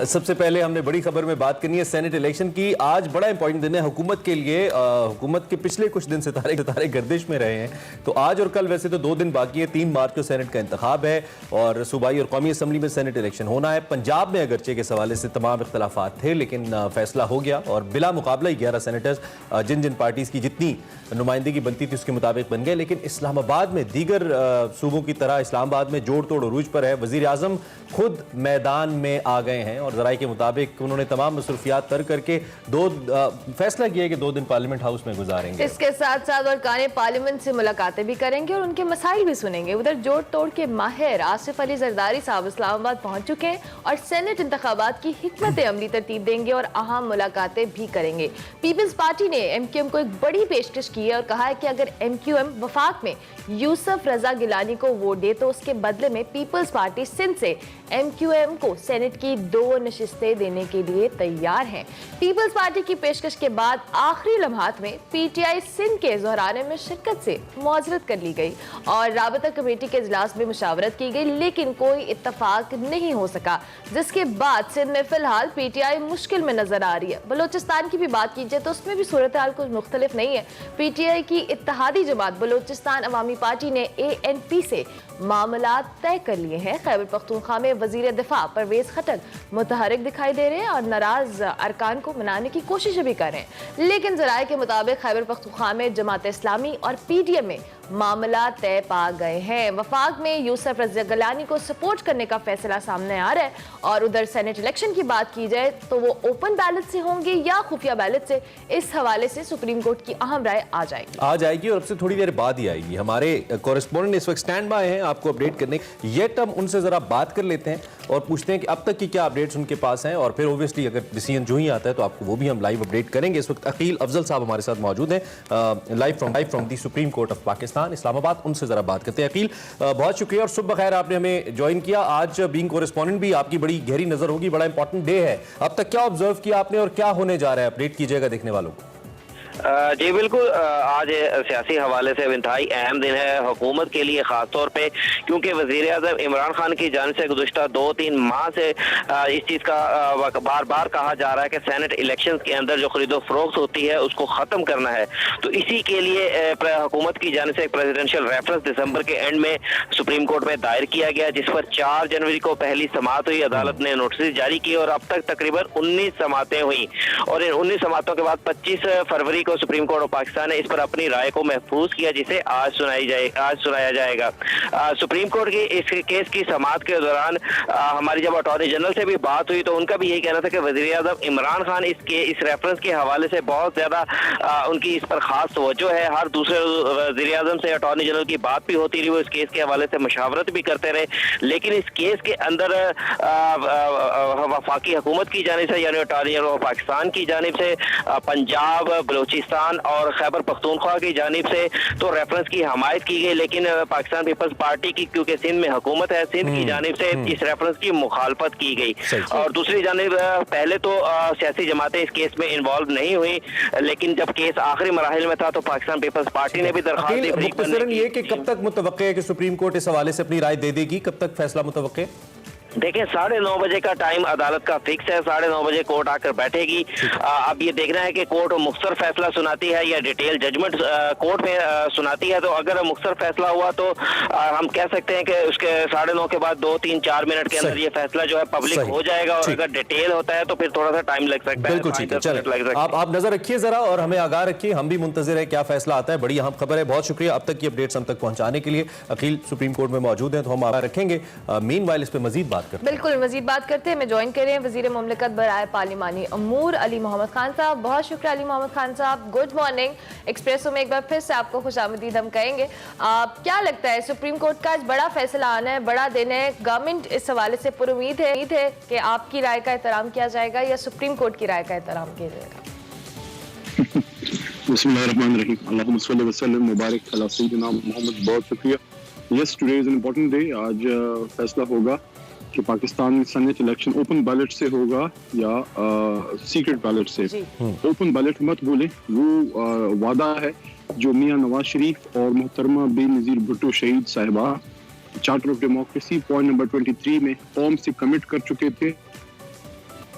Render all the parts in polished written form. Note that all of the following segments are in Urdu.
سب سے پہلے ہم نے بڑی خبر میں بات کرنی ہے سینٹ الیکشن کی. آج بڑا امپورٹنٹ دن ہے حکومت کے لیے. حکومت کے پچھلے کچھ دن ستارے گردش میں رہے ہیں, تو آج اور کل ویسے تو 2 دن باقی ہے. 3 مارچ کو سینٹ کا انتخاب ہے اور صوبائی اور قومی اسمبلی میں سینٹ الیکشن ہونا ہے. پنجاب میں اگرچہ کے حوالے سے تمام اختلافات تھے لیکن فیصلہ ہو گیا اور بلا مقابلہ 11 سینیٹرز جن پارٹیز کی جتنی نمائندگی بنتی تھی اس کے مطابق بن گئے. لیکن اسلام آباد میں دیگر صوبوں کی طرح اسلام آباد میں جوڑ توڑ عروج پر ہے. وزیر اعظم خود میدان میں آ گئے ہیں اور ذرائع کے مطابق انہوں نے تمام مصروفیات ترک کر کے فیصلہ کیا کہ 2 دن پارلیمنٹ ہاؤس میں گزاریں گے. اس کے ساتھ ساتھ ارکان پارلیمنٹ سے ملاقاتیں بھی کریں گے اور ان کے مسائل بھی سنیں گے. ادھر جوڑ توڑ کے ماہر آصف علی زرداری صاحب اسلام آباد پہنچ چکے ہیں اور سینٹ انتخابات کی حکمت عملی ترتیب دیں گے اور اہم ملاقاتیں بھی کریں گے. پیپلز پارٹی نے ایم کیو ایم کو ایک بڑی پیشکش کی ہے اور کہا ہے کہ اگر ایم کیو ایم وفاق میں یوسف رضا گیلانی کو ووٹ دے تو اس کے بدلے میں پیپلز پارٹی سندھ سے ایم کیو ایم کو سینٹ کی 2 نشستیں دینے کے لیے تیار ہیں. پیپلز پارٹی کی پیشکش کے بعد آخری لمحات میں پی ٹی آئی سندھ کے ظہرانے میں شرکت سے معذرت کر لی گئی اور رابطہ کمیٹی کے اجلاس میں مشاورت کی گئی لیکن کوئی اتفاق نہیں ہو سکا, جس کے بعد سندھ میں فی الحال پی ٹی آئی مشکل میں نظر آ رہی ہے. بلوچستان کی بھی بات کی جائے تو اس میں بھی صورتحال کچھ مختلف نہیں ہے. پی ٹی آئی کی اتحادی جماعت بلوچستان عوامی پارٹی نے اے این پی سے معاملات طے کر لیے ہیں. خیبر پختونخوا میں وزیر دفاع پرویز خٹک متحرک دکھائی دے رہے ہیں اور ناراض ارکان کو منانے کی کوششیں بھی کر رہے ہیں. لیکن ذرائع کے مطابق خیبر پختونخوا میں جماعت اسلامی اور پی ڈی ایم میں معاملات طے پا گئے ہیں. وفاق میں یوسف رضا گیلانی کو سپورٹ کرنے کا فیصلہ سامنے آ رہا ہے اور ادھر سینٹ الیکشن کی بات کی جائے تو وہ اوپن بیلٹ سے ہوں گے یا خفیہ بیلٹ سے, اس حوالے سے سپریم کورٹ کی اہم رائے آ جائے گی اور اب سے تھوڑی دیر بعد ہی آئے گی. ہمارے کورسپونڈنٹ اس وقت سٹینڈ بائی ہیں آپ کو اپڈیٹ کرنے, یٹ ہم ان سے ذرا بات کر لیتے ہیں اور پوچھتے ہیں کہ اب تک کی کیا اپڈیٹس ان کے پاس ہیں اور پھر اوبویسلی اگر ڈیسیژن جو ہی آتا ہے تو آپ کو وہ بھی ہم لائیو اپڈیٹ کریں گے. اس وقت عقیل افضل صاحب ہمارے ساتھ موجود ہیں live from the Supreme Court of Pakistan Islamabad. ان سے ذرا بات کرتے ہیں. عقیل بہت شکریہ اور صبح بخیر, آپ نے ہمیں جوائن کیا. آج بینگ کورسپونڈنٹ بھی آپ کی بڑی گہری نظر ہوگی, بڑا امپورٹنٹ ڈے ہے. اب تک کیا آبزرو کیا آپ نے اور کیا ہونے جا رہا ہے, اپڈیٹ کیجیے گا دیکھنے والوں کو. جی بالکل, آج سیاسی حوالے سے انتہائی اہم دن ہے حکومت کے لیے خاص طور پہ, کیونکہ وزیر اعظم عمران خان کی جانب سے گزشتہ 2-3 ماہ سے اس چیز کا بار بار کہا جا رہا ہے کہ سینٹ الیکشن کے اندر جو خرید و فروخت ہوتی ہے اس کو ختم کرنا ہے. تو اسی کے لیے حکومت کی جانب سے ایک پریزیڈنشیل ریفرنس دسمبر کے اینڈ میں سپریم کورٹ میں دائر کیا گیا, جس پر 4 جنوری کو پہلی سماعت ہوئی. عدالت نے نوٹس جاری کیے اور اب تک تقریباً 19 سماعتیں ہوئیں اور ان 19 سماعتوں کے بعد 25 فروری کو سپریم کورٹ آف پاکستان نے اس پر اپنی رائے کو محفوظ کیا, جسے آج سنایا جائے گا. سپریم کورٹ کی اس کیس کی سماعت کے دوران ہماری جب اٹارنی جنرل سے بھی بات ہوئی تو ان کا بھی یہی کہنا تھا کہ وزیر اعظم عمران خان اس ریفرنس کے حوالے سے بہت زیادہ ان کی اس پر خاص توجہ ہے. ہر دوسرے وزیر اعظم سے اٹارنی جنرل کی بات بھی ہوتی رہی, وہ اس کیس کے حوالے سے مشاورت بھی کرتے رہے, لیکن اس کیس کے اندر وفاقی حکومت کی جانب سے یعنی اٹارنی جنرل آف پاکستان کی جانب سے, پنجاب, بلوچستان اور خیبر پختونخوا کی جانب سے تو ریفرنس کی حمایت کی گئی, لیکن پاکستان پیپلز پارٹی کی کیونکہ سندھ میں حکومت ہے, سندھ کی جانب سے اس ریفرنس کی مخالفت کی گئی. اور دوسری جانب پہلے تو سیاسی جماعتیں اس کیس میں انوالو نہیں ہوئی, لیکن جب کیس آخری مراحل میں تھا تو پاکستان پیپلز پارٹی نے بھی درخواست دی. مختصراً یہ کہ کب تک متوقع ہے کہ سپریم کورٹ اس حوالے سے اپنی رائے دے دے گی, کب تک فیصلہ متوقع ہے؟ دیکھیں 9:30 بجے کا ٹائم عدالت کا فکس ہے, 9:30 بجے کورٹ آ کر بیٹھے گی. اب یہ دیکھنا ہے کہ کورٹ مختصر فیصلہ سناتی ہے یا ڈیٹیل ججمنٹ کورٹ میں سناتی ہے. تو اگر مختصر فیصلہ ہوا تو ہم کہہ سکتے ہیں کہ اس کے 9:30 کے بعد 2-3-4 منٹ کے اندر یہ فیصلہ جو ہے پبلک ہو جائے گا, اور اگر ڈیٹیل ہوتا ہے تو پھر تھوڑا سا ٹائم لگ سکتا ہے. بالکل ٹھیک ہے, چلیں آپ نظر رکھیے ذرا اور ہمیں آگاہ رکھیے, ہم بھی منتظر ہیں کیا فیصلہ آتا ہے. بڑی اہم خبر ہے. بہت شکریہ اب تک کی اپڈیٹس ہم تک پہنچانے کے لیے. عقیل سپریم کورٹ میں موجود ہیں تو ہم آگاہ رکھیں گے. مین وائل اس پہ مزید بات کرتے ہیں. بالکل مزید بات کرتے ہیں. میں جوائن کر رہے ہیں وزیر مملکت برائے پارلیمانی امور علی محمد خان صاحب. بہت شکریہ علی محمد خان صاحب, گڈ مارننگ. ایکسپریسو میں ایک بار پھر سے آپ کو خوش آمدید ہم کہیں گے. کیا لگتا ہے سپریم کورٹ کا آج بڑا فیصلہ آنا ہے, بڑا دن ہے, گورنمنٹ اس حوالے سے پر امید ہے کہ آپ کی رائے کا احترام کیا جائے گا یا سپریم کورٹ کی رائے کا احترام کیا جائے گا؟ بسم اللہ الرحمن الرحیم, اللہم صلی وسلم مبارک علی سیدنا محمد. بہت شکریہ. Yes, today is an important day. آج فیصلہ ہوگا کہ پاکستان میں سینٹ الیکشن اوپن بیلٹ سے ہوگا یا سیکرٹ بیلٹ سے. اوپن بیلٹ مت بولیں, وہ وعدہ ہے جو میاں نواز شریف اور محترمہ بے نظیر بھٹو شہید صاحبہ charter of democracy point number 23 میں قوم سے کمٹ کر چکے تھے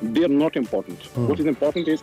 they are not important. What is important is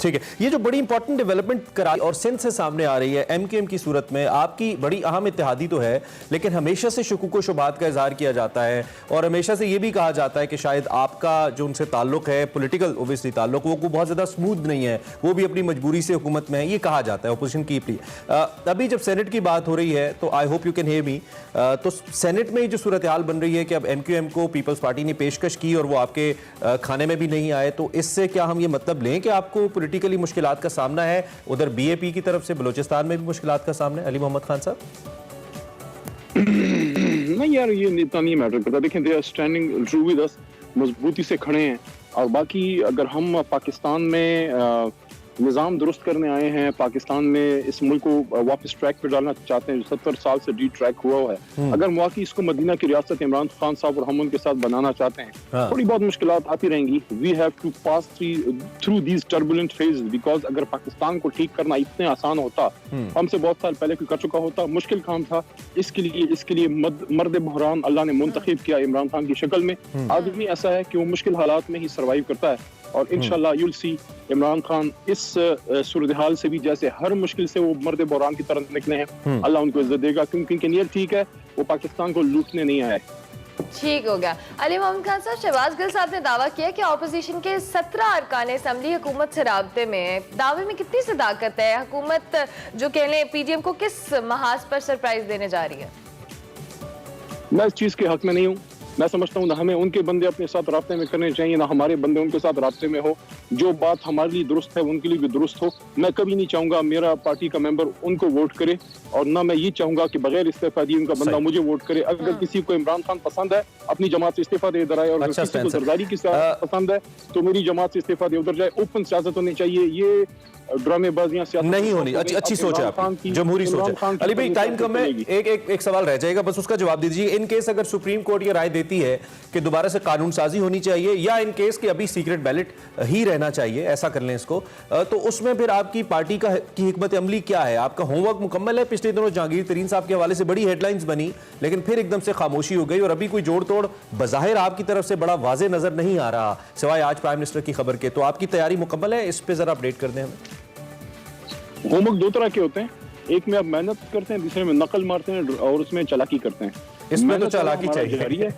ٹھیک ہے, یہ جو بڑی امپورٹنٹ ڈیولپمنٹ کراچی اور سندھ سے سامنے آ رہی ہے ایم کیو ایم کی صورت میں, آپ کی بڑی اہم اتحادی تو ہے, لیکن ہمیشہ سے شکوک و شبہات کا اظہار کیا جاتا ہے اور ہمیشہ سے یہ بھی کہا جاتا ہے کہ شاید آپ کا جو ان سے تعلق ہے پولیٹیکل اوبویسلی تعلق, وہ بہت زیادہ اسموتھ نہیں ہے, وہ بھی اپنی مجبوری سے حکومت میں ہے, یہ کہا جاتا ہے اپوزیشن کی. ابھی جب سینٹ کی بات ہو رہی ہے تو I hope you can hear me, تو سینٹ میں جو صورتحال بن رہی ہے کہ اب ایم کیو ایم کو پیپلز پارٹی نے پیشکش کی اور وہ آپ کے کھانے میں بھی نہیں آئے, تو اس سے کیا ہم یہ مطلب لیں کہ آپ کو پولیٹیکلی مشکلات کا سامنا ہے؟ ادھر بی اے پی کی طرف سے بلوچستان میں بھی مشکلات کا سامنا ہے. علی محمد خان صاحب نہیں یار, یہ اتنا نہیں میٹر کرتا. دیکھیں they are standing true with us, مضبوطی سے کھڑے ہیں. اور باقی اگر ہم پاکستان میں نظام درست کرنے آئے ہیں, پاکستان میں اس ملک کو واپس ٹریک پہ ڈالنا چاہتے ہیں جو 70 سال سے ڈی ٹریک ہوا ہے, اگر مواقع اس کو مدینہ کی ریاست عمران خان صاحب اور ہم ان کے ساتھ بنانا چاہتے ہیں, تھوڑی بہت مشکلات آتی رہیں گی. We have to pass through these turbulent phase, because اگر پاکستان کو ٹھیک کرنا اتنے آسان ہوتا, ہم سے بہت سال پہلے کر چکا ہوتا. مشکل کام تھا. اس کے لیے مرد بحران اللہ نے منتخب کیا عمران خان کی شکل میں. آدمی ایسا ہے کہ وہ مشکل حالات میں ہی سروائیو کرتا ہے, اور انشاءاللہ یو ول سی عمران خان اس صورتحال سے بھی جیسے ہر مشکل سے وہ مرد بحران کی طرف نکلے ہیں, اللہ ان کو عزت دے گا, کیونکہ ان کی نیت ٹھیک ہے, وہ پاکستان کو لوٹنے نہیں آئے. ٹھیک ہو گیا. علی محمد خان صاحب, شہباز گل صاحب نے دعویٰ کیا کہ اپوزیشن کے 17 ارکان اسمبلی حکومت سے رابطے میں ہیں. دعوے میں کتنی صداقت ہے؟ حکومت جو کہہ لیں پی ڈی ایم کو کس محاذ پر سرپرائز دینے جا رہی ہے؟ میں اس چیز کے حق میں نہیں ہوں. میں سمجھتا ہوں نہ ہمیں ان کے بندے اپنے ساتھ رابطے میں کرنے چاہیے, نہ ہمارے بندے ان کے ساتھ رابطے میں ہو. جو بات ہمارے لیے درست ہے ان کے لیے بھی درست ہو. میں کبھی نہیں چاہوں گا میرا پارٹی کا ممبر ان کو ووٹ کرے, اور نہ میں یہ چاہوں گا کہ بغیر استعفیٰ دیے ان کا بندہ مجھے ووٹ کرے. اگر کسی کو عمران خان پسند ہے اپنی جماعت سے استعفیٰ دے ادھر آئے, اور اگر کسی کو زرداری کی سیاست پسند ہے تو میری جماعت سے استعفیٰ دے ادھر جائے. اوپن سیاست ہونی چاہیے, یہ ڈرامے بازیاں نہیں ہونی. اچھی سوچ ہے آپ کی, جمہوری سوچ ہے. علی بھائی ٹائم کم ہے, ایک سوال رہ جائے گا, بس اس کا جواب دیجیے. ان کیس اگر سپریم کورٹ یہ رائے دیتی ہے کہ دوبارہ سے قانون سازی ہونی چاہیے, یا ان کیس کہ ابھی سیکرٹ بیلٹ ہی رہنا چاہیے, ایسا کر لیں اس کو, تو اس میں پھر آپ کی پارٹی کی حکمت عملی کیا ہے؟ آپ کا ہوم ورک مکمل ہے؟ پچھلے دنوں جہانگیر ترین صاحب کے حوالے سے بڑی ہیڈ لائنز بنی, لیکن پھر ایک دم سے خاموشی ہو گئی, اور ابھی کوئی جوڑ توڑ بظاہر آپ کی طرف سے بڑا واضح نظر نہیں آ رہا سوائے آج پرائم منسٹر کی خبر کے. تو آپ کی تیاری مکمل ہے؟ اس پہ ذرا اپڈیٹ کر دیں ہمیں. ہوم ورک 2 طرح کے ہوتے ہیں, ایک میں آپ محنت کرتے ہیں, دوسرے میں نقل مارتے ہیں, اور اس میں چالاکی کرتے ہیں. اس میں تو چالاکی چاہیے.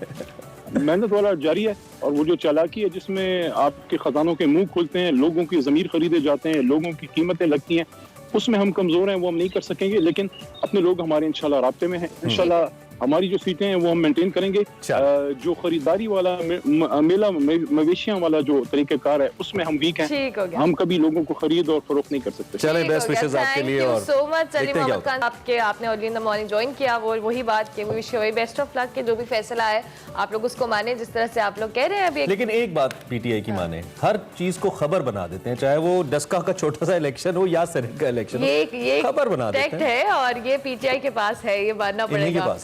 محنت والا جاری ہے, اور وہ جو چالاکی ہے جس میں آپ کے خزانوں کے منہ کھلتے ہیں, لوگوں کی ضمیر خریدے جاتے ہیں, لوگوں کی قیمتیں لگتی ہیں, اس میں ہم کمزور ہیں, وہ ہم نہیں کر سکیں گے. لیکن اپنے لوگ ہمارے انشاءاللہ رابطے میں ہیں. انشاءاللہ ہماری جو سیٹیں ہیں وہ ہم مینٹین کریں گے. جو خریداری والا میلہ مویشیاں والا جو طریقہ کار ہے اس میں ہم ویک ہیں. ہم کبھی لوگوں کو خرید اور فروخت نہیں کر سکتے. چلیں بیسٹ وشز آپ کے لیے. اور سو مچ علی محمد خان آپ نے early in the morning join کیا, وہ وہی بات کہ وش یو بیسٹ آف لک, کہ جو بھی فیصلہ ہے آپ لوگ اس کو مانیں جس طرح سے آپ لوگ کہہ رہے ہیں ابھی. لیکن ایک بات پی ٹی آئی کی مانیں, ہر چیز کو خبر بنا دیتے ہیں, چاہے وہ ڈسکا کا چھوٹا سا الیکشن ہو یا سینٹ کا الیکشن ہو, خبر بنا دیتے ہیں. ہے, اور یہ پی ٹی آئی کے پاس ہے, یہ ماننا پڑے گا.